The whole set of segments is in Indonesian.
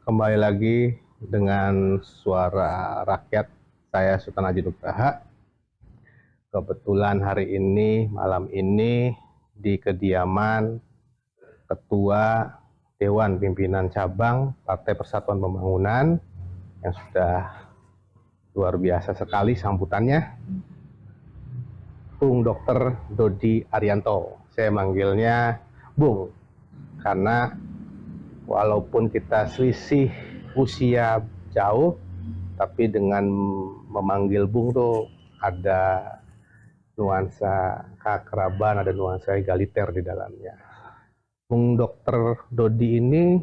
kembali lagi dengan suara rakyat. Saya Sultan Haji Nugraha. Kebetulan hari ini, malam ini, di kediaman Ketua Dewan Pimpinan Cabang Partai Persatuan Pembangunan yang sudah luar biasa sekali sambutannya, Bung Dr. Dodi Arianto. Saya manggilnya Bung, karena walaupun kita selisih usia jauh, tapi dengan memanggil Bung tuh ada nuansa keakraban, ada nuansa egaliter di dalamnya. Bung Dr. Dodi ini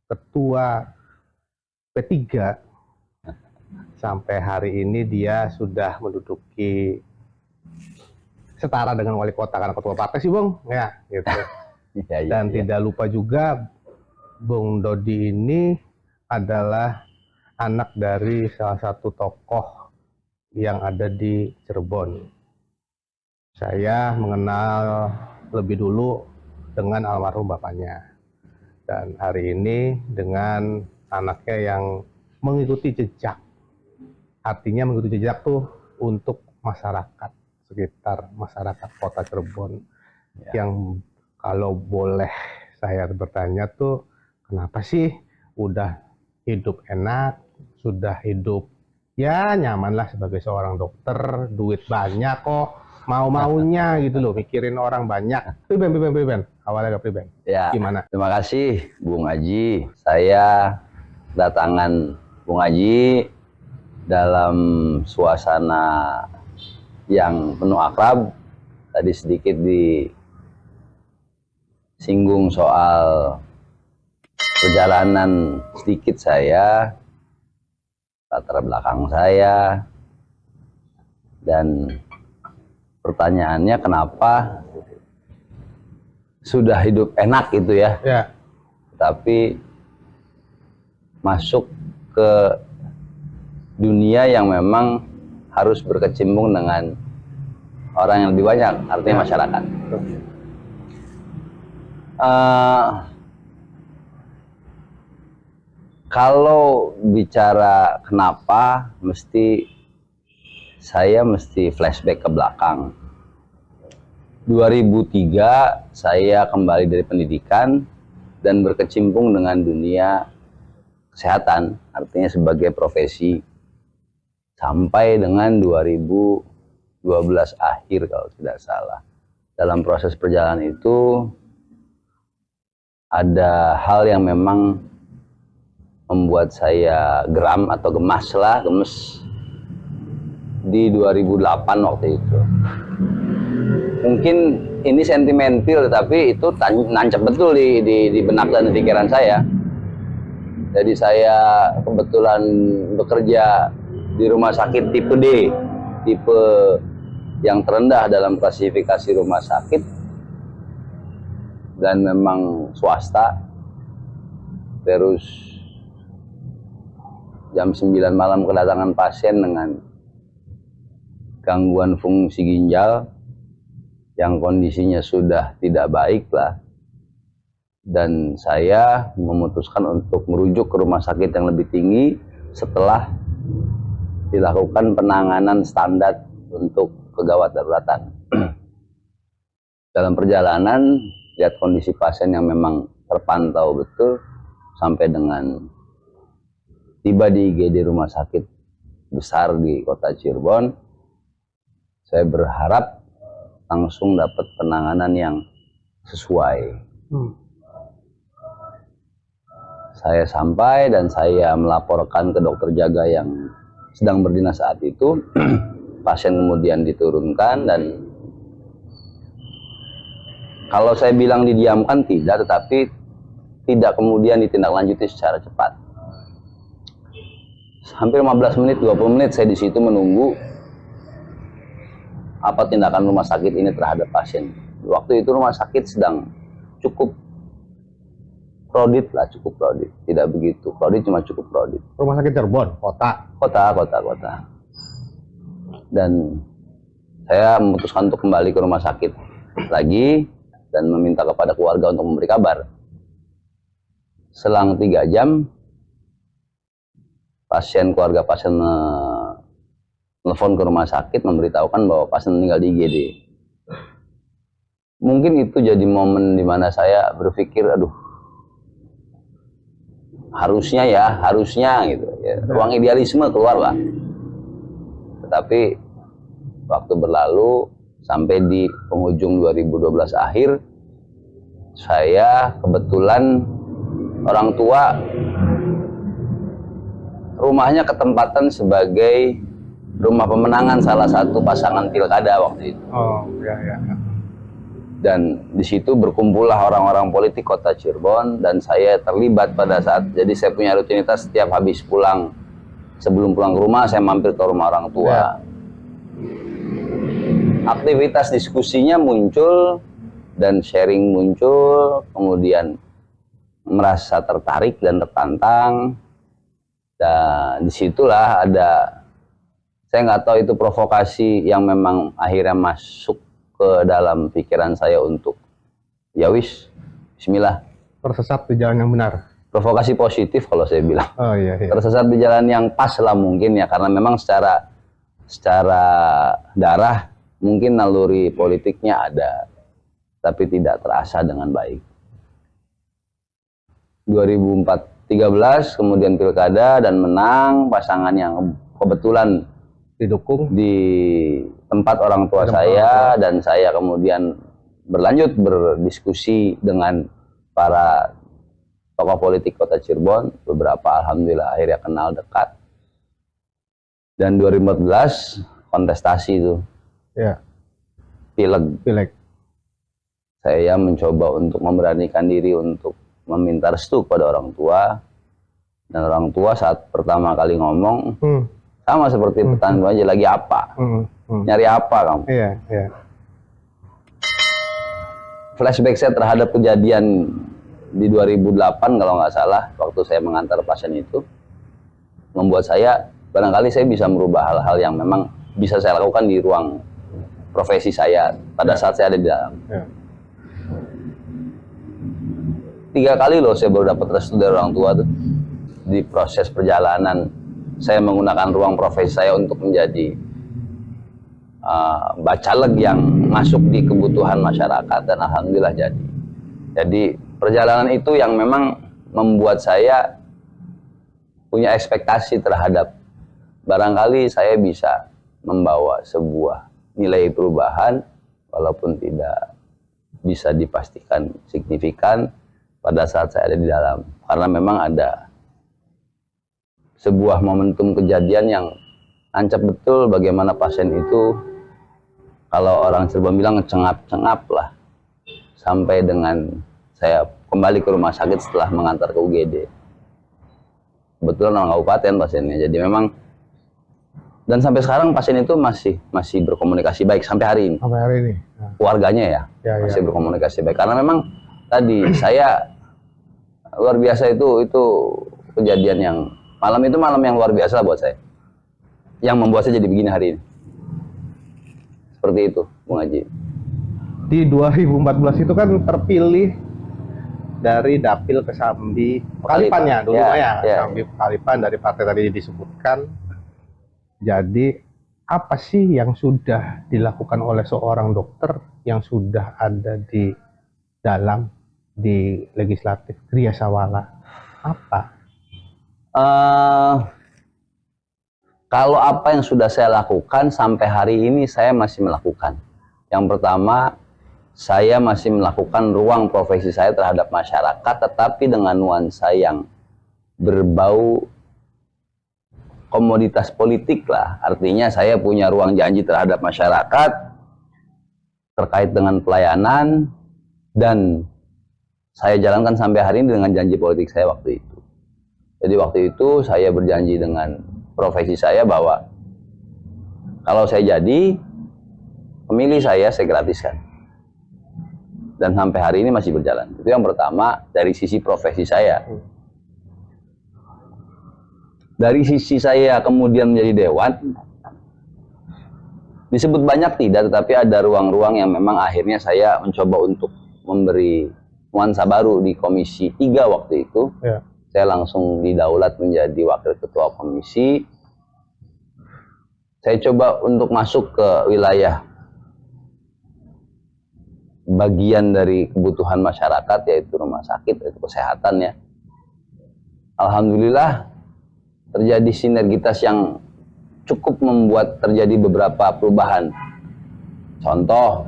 ketua P3 sampai hari ini. Dia sudah menduduki setara dengan wali kota karena ketua partai sih, Bung, ya gitu. Dan tidak lupa juga Bung Dodi ini adalah anak dari salah satu tokoh yang ada di Cirebon. Saya mengenal lebih dulu dengan almarhum bapaknya, dan hari ini dengan anaknya yang mengikuti jejak. Artinya mengikuti jejak tuh untuk masyarakat sekitar, masyarakat kota Cirebon, yang kalau boleh saya bertanya tuh, kenapa sih udah hidup enak, sudah hidup ya nyaman lah sebagai seorang dokter, duit banyak kok, mau-maunya gitu loh, mikirin orang banyak. Priben, awalnya ke Priben. Ya, gimana? Terima kasih Bung Haji. Saya datangan Bung Haji dalam suasana yang penuh akrab. Tadi sedikit disinggung soal perjalanan sedikit saya, latar belakang saya, dan pertanyaannya kenapa sudah hidup enak gitu ya, tapi masuk ke dunia yang memang harus berkecimpung dengan orang yang lebih banyak, artinya masyarakat. Kalau bicara kenapa, saya mesti flashback ke belakang. 2003 saya kembali dari pendidikan dan berkecimpung dengan dunia kesehatan, artinya sebagai profesi, sampai dengan 2012 akhir kalau tidak salah. Dalam proses perjalanan itu ada hal yang memang membuat saya geram atau gemes di 2008 waktu itu. Mungkin ini sentimental, tapi itu nancap betul di benak dan di pikiran saya. Jadi saya kebetulan bekerja di rumah sakit tipe D, tipe yang terendah dalam klasifikasi rumah sakit, dan memang swasta. Terus jam 9 malam kedatangan pasien dengan gangguan fungsi ginjal yang kondisinya sudah tidak baik lah, dan saya memutuskan untuk merujuk ke rumah sakit yang lebih tinggi setelah dilakukan penanganan standar untuk kegawat daruratan. Dalam perjalanan lihat kondisi pasien yang memang terpantau betul, sampai dengan tiba di IGD rumah sakit besar di kota Cirebon, saya berharap langsung dapat penanganan yang sesuai. Saya sampai dan saya melaporkan ke dokter jaga yang sedang berdinas saat itu. Pasien kemudian diturunkan, dan kalau saya bilang didiamkan tidak, tetapi tidak kemudian ditindaklanjuti secara cepat. Hampir 15 menit, 20 menit saya di situ menunggu apa tindakan rumah sakit ini terhadap pasien. Waktu itu rumah sakit sedang cukup krodit lah, cukup krodit. Tidak begitu krodit, cuma cukup krodit. Rumah sakit Cirebon, kota. Dan saya memutuskan untuk kembali ke rumah sakit lagi dan meminta kepada keluarga untuk memberi kabar. Selang 3 jam keluarga pasien telepon ke rumah sakit memberitahukan bahwa pasien meninggal di IGD. Mungkin itu jadi momen dimana saya berpikir, aduh, harusnya gitu ya, ruang idealisme keluar lah. Tetapi waktu berlalu sampai di penghujung 2012 akhir, saya kebetulan orang tua rumahnya ketempatan sebagai rumah pemenangan salah satu pasangan pilkada waktu itu. Oh, ya. Dan di situ berkumpullah orang-orang politik kota Cirebon, dan saya terlibat pada saat, jadi saya punya rutinitas setiap habis pulang, sebelum pulang ke rumah saya mampir ke rumah orang tua. Ya. Aktivitas diskusinya muncul dan sharing muncul, kemudian merasa tertarik dan tertantang, dan disitulah ada, saya nggak tahu itu provokasi yang memang akhirnya masuk ke dalam pikiran saya untuk ya wis, bismillah. Tersesat di jalan yang benar. Provokasi positif kalau saya bilang. Oh iya. Tersesat di jalan yang pas lah mungkin ya, karena memang secara darah mungkin naluri politiknya ada, tapi tidak terasa dengan baik. 2013 kemudian pilkada dan menang pasangan yang kebetulan didukung di tempat orang tua saya, dan saya kemudian berlanjut berdiskusi dengan para tokoh politik kota Cirebon, beberapa alhamdulillah akhirnya kenal dekat. Dan 2014 kontestasi itu, ya, pileg. Saya mencoba untuk memberanikan diri untuk meminta restu kepada orang tua, dan orang tua saat pertama kali ngomong sama seperti pertanyaan aja, lagi apa? Nyari apa kamu? Iya. Flashback saya terhadap kejadian di 2008 kalau nggak salah, waktu saya mengantar pasien itu, membuat saya, barangkali saya bisa merubah hal-hal yang memang bisa saya lakukan di ruang profesi saya pada saat saya ada di dalam. 3 kali loh saya baru dapat restu dari orang tua tuh. Di proses perjalanan saya menggunakan ruang profesi saya untuk menjadi bacaleg yang masuk di kebutuhan masyarakat, dan alhamdulillah jadi perjalanan itu yang memang membuat saya punya ekspektasi terhadap barangkali saya bisa membawa sebuah nilai perubahan walaupun tidak bisa dipastikan signifikan pada saat saya ada di dalam, karena memang ada sebuah momentum kejadian yang nancap betul bagaimana pasien itu, kalau orang Cirebon bilang cengap-cengap lah, sampai dengan saya kembali ke rumah sakit setelah mengantar ke UGD. Kebetulan orang kabupaten pasiennya, jadi memang, dan sampai sekarang pasien itu masih berkomunikasi baik sampai hari ini. Sampai hari ini. Keluarganya masih berkomunikasi baik, karena memang tadi saya luar biasa, itu kejadian yang malam yang luar biasa buat saya, yang membuat saya jadi begini hari ini. Seperti itu, Bung Haji. Di 2014 itu kan terpilih dari Dapil Kesambi Pekalipannya dulu ya. Kesambi Pekalipan dari partai tadi disebutkan. Jadi apa sih yang sudah dilakukan oleh seorang dokter yang sudah ada di legislatif Gria Sawala? Apa? Kalau apa yang sudah saya lakukan sampai hari ini, saya masih melakukan. Yang pertama, saya masih melakukan ruang profesi saya terhadap masyarakat, tetapi dengan nuansa yang berbau komoditas politik lah. Artinya saya punya ruang janji terhadap masyarakat terkait dengan pelayanan, dan saya jalankan sampai hari ini dengan janji politik saya waktu itu. Jadi waktu itu saya berjanji dengan profesi saya bahwa kalau saya jadi pemilih saya gratiskan. Dan sampai hari ini masih berjalan. Itu yang pertama dari sisi profesi saya. Dari sisi saya kemudian menjadi dewan, disebut banyak tidak, tetapi ada ruang-ruang yang memang akhirnya saya mencoba untuk memberi nuansa baru di Komisi 3 waktu itu. saya langsung didaulat menjadi wakil ketua komisi. Saya coba untuk masuk ke wilayah bagian dari kebutuhan masyarakat, yaitu rumah sakit, yaitu kesehatan ya. Alhamdulillah terjadi sinergitas yang cukup membuat terjadi beberapa perubahan. Contoh,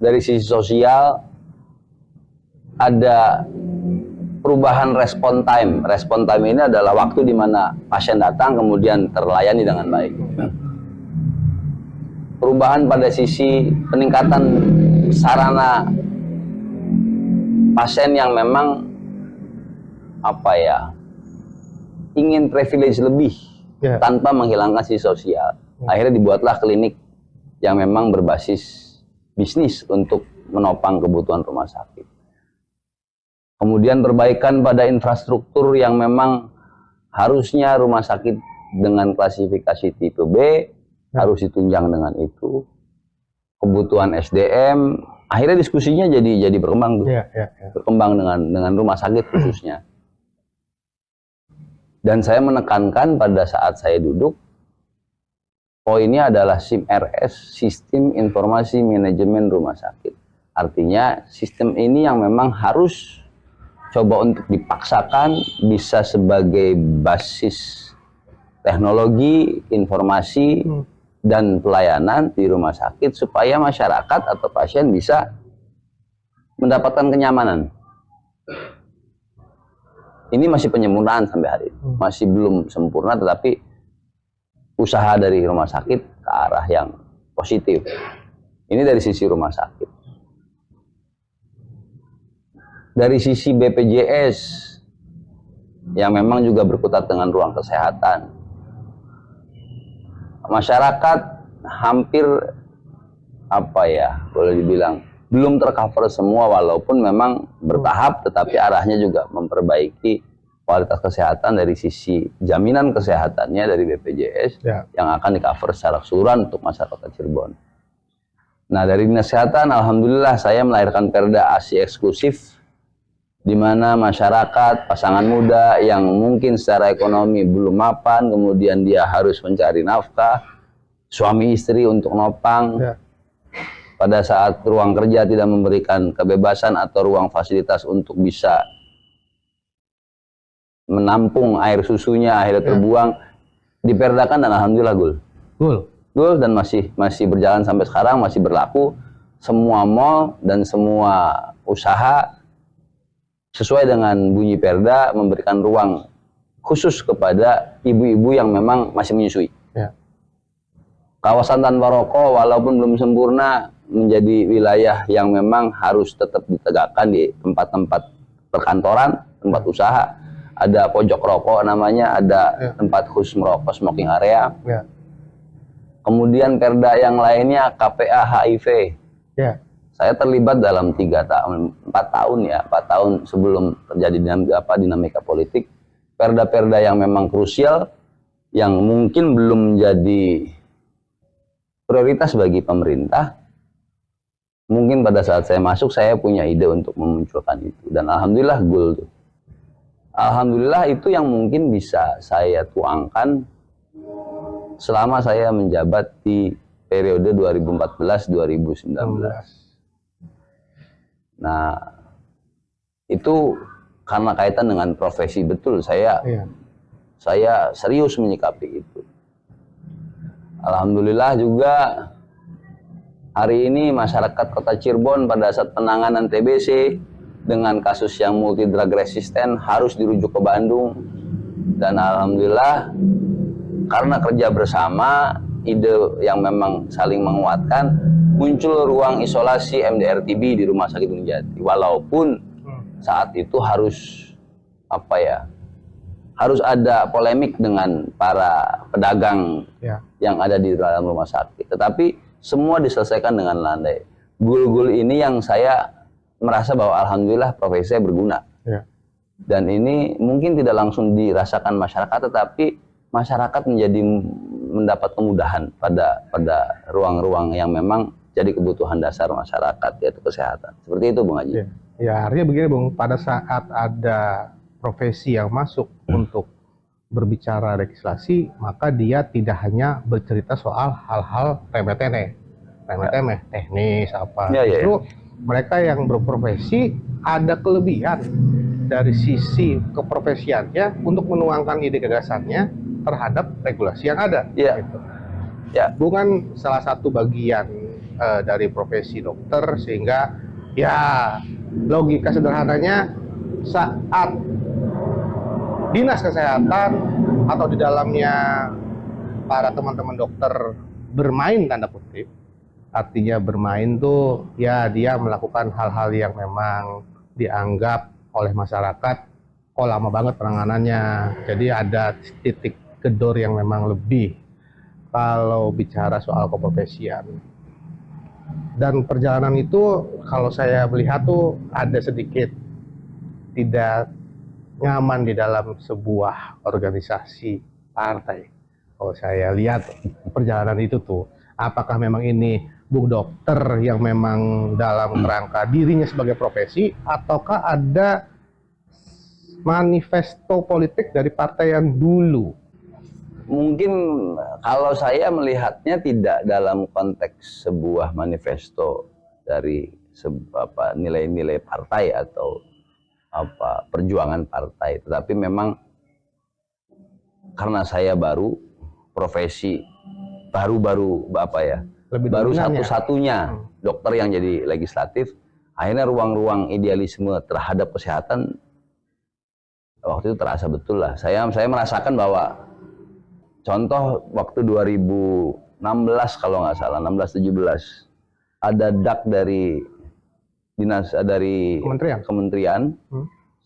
dari sisi sosial ada perubahan respon time. Respon time ini adalah waktu di mana pasien datang kemudian terlayani dengan baik. Perubahan pada sisi peningkatan sarana pasien yang memang ingin privilege lebih tanpa menghilangkan sisi sosial. Akhirnya dibuatlah klinik yang memang berbasis bisnis untuk menopang kebutuhan rumah sakit. Kemudian perbaikan pada infrastruktur yang memang harusnya rumah sakit dengan klasifikasi tipe B harus ditunjang dengan itu. Kebutuhan SDM, akhirnya diskusinya jadi berkembang tuh. Berkembang dengan rumah sakit khususnya. Dan saya menekankan pada saat saya duduk, poinnya adalah SIMRS, Sistem Informasi Manajemen Rumah Sakit. Artinya sistem ini yang memang harus coba untuk dipaksakan bisa sebagai basis teknologi, informasi, dan pelayanan di rumah sakit supaya masyarakat atau pasien bisa mendapatkan kenyamanan. Ini masih penyempurnaan sampai hari ini. Masih belum sempurna, tetapi usaha dari rumah sakit ke arah yang positif. Ini dari sisi rumah sakit. Dari sisi BPJS yang memang juga berkutat dengan ruang kesehatan, masyarakat hampir boleh dibilang belum tercover semua, walaupun memang bertahap, tetapi arahnya juga memperbaiki kualitas kesehatan dari sisi jaminan kesehatannya dari BPJS yang akan di-cover secara keseluruhan untuk masyarakat Cirebon. Nah, dari Dinas Kesehatan, alhamdulillah saya melahirkan Perda ASI eksklusif, di mana masyarakat, pasangan muda yang mungkin secara ekonomi belum mapan, kemudian dia harus mencari nafkah, suami istri untuk nopang, pada saat ruang kerja tidak memberikan kebebasan atau ruang fasilitas untuk bisa menampung air susunya, akhirnya terbuang, diperdakan, dan alhamdulillah Gul, dan masih berjalan sampai sekarang, masih berlaku. Semua mall dan semua usaha sesuai dengan bunyi Perda memberikan ruang khusus kepada ibu-ibu yang memang masih menyusui. Kawasan tanpa rokok walaupun belum sempurna menjadi wilayah yang memang harus tetap ditegakkan di tempat-tempat perkantoran, tempat usaha. Ada pojok rokok namanya, ada tempat khusus merokok, smoking area. Kemudian Perda yang lainnya KPA HIV. Saya terlibat dalam 4 tahun sebelum terjadi dinamika politik. Perda-perda yang memang krusial, yang mungkin belum menjadi prioritas bagi pemerintah. Mungkin pada saat saya masuk, saya punya ide untuk memunculkan itu. Dan alhamdulillah alhamdulillah itu yang mungkin bisa saya tuangkan selama saya menjabat di periode 2014-2019. Nah, itu karena kaitan dengan profesi, betul saya serius menyikapi itu. Alhamdulillah juga hari ini masyarakat Kota Cirebon pada saat penanganan TBC dengan kasus yang multi drug resisten harus dirujuk ke Bandung, dan alhamdulillah karena kerja bersama, ide yang memang saling menguatkan, muncul ruang isolasi MDR-TB di Rumah Sakit Unjati. Walaupun saat itu harus harus ada polemik dengan para pedagang yang ada di dalam rumah sakit. Tetapi semua diselesaikan dengan landai. Gul-gul ini yang saya merasa bahwa alhamdulillah profesi saya berguna. Dan ini mungkin tidak langsung dirasakan masyarakat, tetapi masyarakat mendapat kemudahan pada ruang-ruang yang memang jadi kebutuhan dasar masyarakat, yaitu kesehatan. Seperti itu, Bung Haji. Ya, artinya begini Bung, pada saat ada profesi yang masuk untuk berbicara legislasi, maka dia tidak hanya bercerita soal hal-hal remeh-temeh, teknis apa. Justru mereka yang berprofesi ada kelebihan dari sisi keprofesiannya untuk menuangkan ide gagasannya terhadap regulasi yang ada. Gitu. Bukan salah satu bagian dari profesi dokter, sehingga ya logika sederhananya saat dinas kesehatan atau di dalamnya para teman-teman dokter bermain tanda kutip, artinya bermain tuh ya dia melakukan hal-hal yang memang dianggap oleh masyarakat kok lama banget penanganannya, jadi ada titik gedor yang memang lebih kalau bicara soal keprofesian. Dan perjalanan itu kalau saya melihat tuh ada sedikit tidak nyaman di dalam sebuah organisasi partai. Kalau saya lihat perjalanan itu tuh, apakah memang ini Bung Dokter yang memang dalam kerangka dirinya sebagai profesi, ataukah ada manifesto politik dari partai yang dulu? Mungkin kalau saya melihatnya tidak dalam konteks sebuah manifesto dari nilai-nilai partai atau perjuangan partai, tetapi memang karena saya baru profesi baru satu-satunya dokter yang jadi legislatif, akhirnya ruang-ruang idealisme terhadap kesehatan waktu itu terasa betul lah. Saya merasakan bahwa contoh waktu 2016 kalau nggak salah, 16-17 ada dak dari kementerian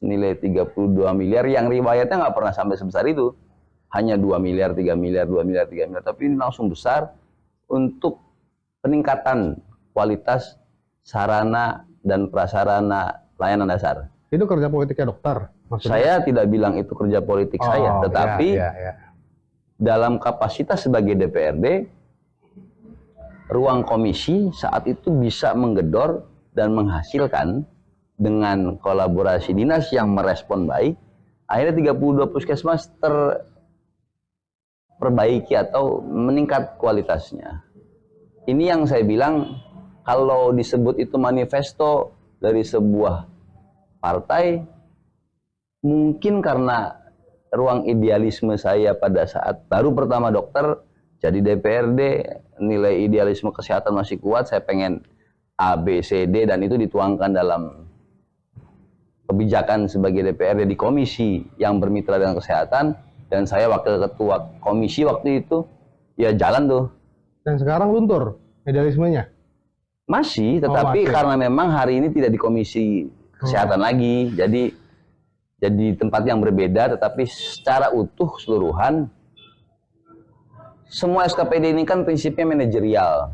senilai 32 miliar yang riwayatnya nggak pernah sampai sebesar itu, hanya 2 miliar, 3 miliar, 2 miliar, 3 miliar, tapi ini langsung besar untuk peningkatan kualitas sarana dan prasarana layanan dasar. Itu kerja politiknya dokter maksudnya? Saya tidak bilang itu kerja politik saya, tetapi dalam kapasitas sebagai DPRD, ruang komisi saat itu bisa menggedor dan menghasilkan dengan kolaborasi dinas yang merespon baik, akhirnya 32 puskesmas terperbaiki atau meningkat kualitasnya. Ini yang saya bilang, kalau disebut itu manifesto dari sebuah partai, mungkin karena ruang idealisme saya pada saat baru pertama dokter jadi DPRD, nilai idealisme kesehatan masih kuat, saya pengen A, B, C, D, dan itu dituangkan dalam kebijakan sebagai DPRD di komisi yang bermitra dengan kesehatan, dan saya wakil ketua komisi waktu itu, ya jalan tuh. Dan sekarang luntur idealismenya? Masih, tetapi karena memang hari ini tidak di komisi kesehatan lagi, jadi tempat yang berbeda, tetapi secara utuh keseluruhan semua SKPD ini kan prinsipnya manajerial.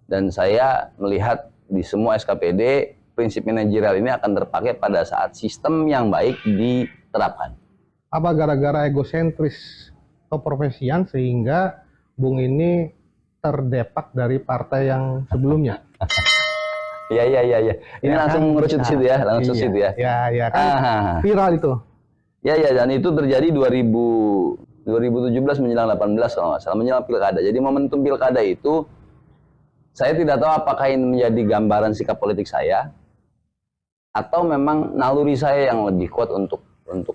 Dan saya melihat di semua SKPD prinsip manajerial ini akan terpakai pada saat sistem yang baik diterapkan. Apa gara-gara egosentris keprofesian sehingga Bung ini terdepak dari partai yang sebelumnya? Iya. Ini ya langsung mengerucut situ ya, situ ya. Ya kan viral itu. Ya, dan itu terjadi 2017 menjelang 18 kalau nggak salah, menjelang pilkada. Jadi momentum pilkada itu, saya tidak tahu apakah ini menjadi gambaran sikap politik saya, atau memang naluri saya yang lebih kuat untuk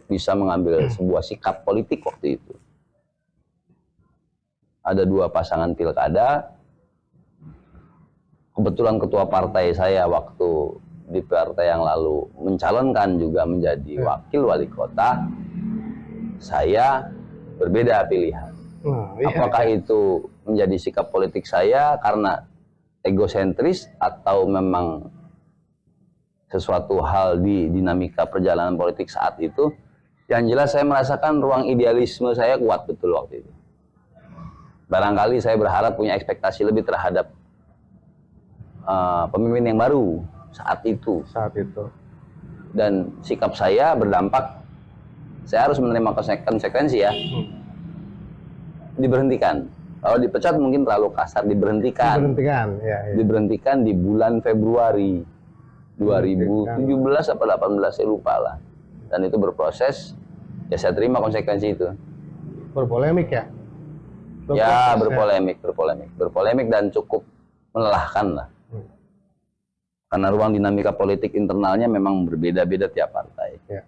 bisa mengambil sebuah sikap politik waktu itu. Ada 2 pasangan pilkada. Kebetulan ketua partai saya waktu di partai yang lalu mencalonkan juga menjadi wakil wali kota, saya berbeda pilihan. Apakah itu menjadi sikap politik saya karena egosentris atau memang sesuatu hal di dinamika perjalanan politik saat itu? Yang jelas saya merasakan ruang idealisme saya kuat betul waktu itu. Barangkali saya berharap punya ekspektasi lebih terhadap pemimpin yang baru saat itu. Dan sikap saya berdampak, saya harus menerima konsekuensi ya. Diberhentikan. Kalau dipecat mungkin terlalu kasar, diberhentikan. Diberhentikan di bulan Februari. 2017 apa 18 saya lupa lah. Dan itu berproses, ya saya terima konsekuensi itu. Berpolemik ya? Ya berpolemik dan cukup melelahkan lah. Karena ruang dinamika politik internalnya memang berbeda-beda tiap partai. Ya.